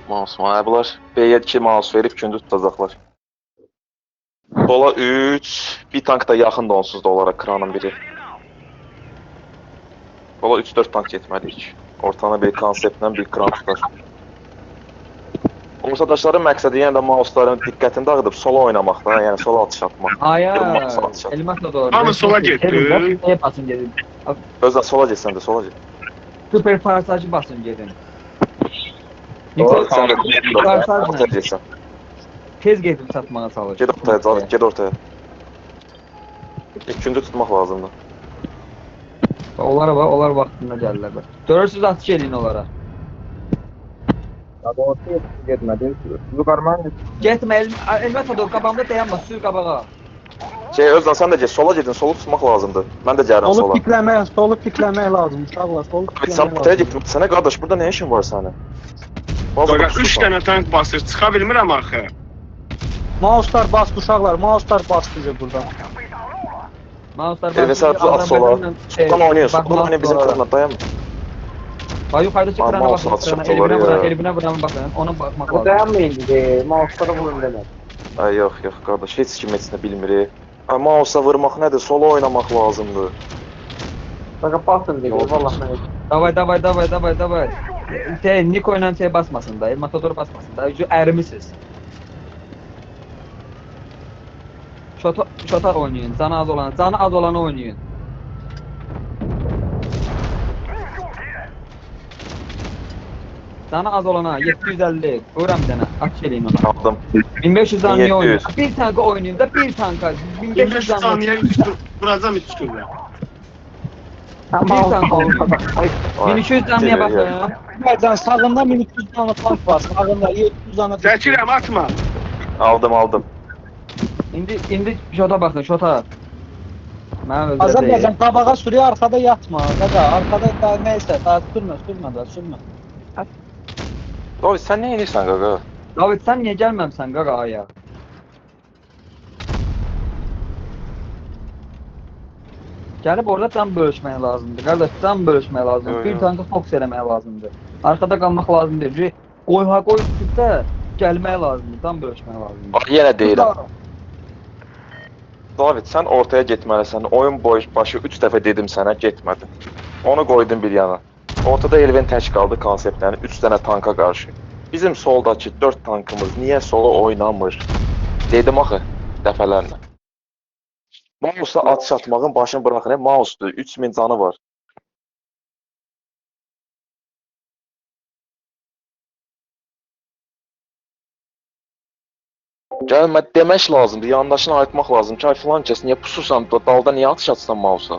Mouse var. Bunlar B-yə 2 mouse verib gündüz tutacaqlar. Sola 3, bir tank da yaxındır onsuz da olaraq kranın biri. Sola 3-4 tank getməliyik. Ortana bir konseptlə bir kran tutar. Komsadaşların məqsədi yenə də mouse'ların diqqətini dağıdıb sola oynamaqda, yəni sola atış atmaq. Aya, Mouse atış atmaq. elmas da doğru. Hamı sola getdi. Neye basın gedin? Özdən sola getsən də sola get. Süper parsajı basın gedin. Sən də Parsaj ortaya ne? getsən. Tez gedin satmağa çalış. Get ortaya, Cavit, get ortaya. İlk gündə tutmaq lazımdır. Onlara bak, onlar vaxtında gəlirlər. Bak. Görürsünüz atış edin onlara. Abi ortaya getmedi. Yukarıdan Getmə, elmas da doğru qabağımda dayanma, sür qabağa. Özdən sən də get, sola gedin, solu tutmaq lazımdır. Mən də gəlirəm Solu sola. pikləmək lazım uşaqlar. Solu Abi sən pikləmək ortaya lazım. getməsənə qardaş, burada nə işin var sənin? Qaqa 3 dənə tank basır, çıxa bilmirəm axı. Mouse'lar bastı uşaqlar. Mouse'lar bastı bizi burada. Mouse'lar Mesela at sola. Soldan oynayın, soldan oynayın bizim krana dayanma. Bak yukarıdaki Aa, krana mouse bakın, atacak krana, dolar elimine ya. bırak, elimine bırak bakın, ona bakmak lazım. dayanmayın. Mouse'lara vurun demek. Ay yox, yox qardaş, heç kim heç nə bilmir. Ay mouse'a vurmaq nədir? Sola oynamaq lazımdır. Bak basın dedi. Yok. Vallahi Davay. Niko ile şey basmasın da, Matador basmasın da, erimisiniz. Şota oynayın, canı az olanı oynayın. Canı az olana 750, buyuram bir dənə, atış eləyin ona. Aldım. 1500 canlı 1700. oynayın. Bir tanka oynayın da bir tanka. 1500 15 canlı. saniyə duracam 3 gündə. Bir tanka oynayın. Ay, 1200 canlıya geliyor, bakın. Bəzən sağında 1200 tane tank var. Sağında 700 tane. Çəkirəm, atma. Aldım. İndi şota bakın, şota. Mən Azərbaycan öldürəcəyim. qabağa sürüyor, arkada yatma. Qaqa, arkada da neyse, daha sürmə. David, sən nə edirsən qaqa? David sen niye gelməmsən qaqaya? Gəlib orada can bölüşmək lazımdır. Qardaş, can bölüşmək lazımdır. Yo, Bir yo. tankı fokus eləmək lazımdır. Arkada qalmaq lazım deyil. Ki, qoy üstündə gəlmək lazımdır. Can bölüşmək lazımdır. Bax, yenə deyirəm. David, sən ortaya getməlisən. Oyun başı 3 dəfə dedim sənə, getmədin. Onu qoydun bir yana. Ortada Elven tək qaldı konseptlərini 3 dənə tanka qarşı. Bizim soldakı 4 tankımız niyə sola oynamır? Dedim axı dəfələrlə. Mouse'a atış atmağın başını bıraxın, mouse'dur, 3000 canı var. Gəlmə demək lazımdır, yandaşına aytmaq lazım ki, ay filan kəs niyə pusursan, dalda niyə atış atsan mouse'a?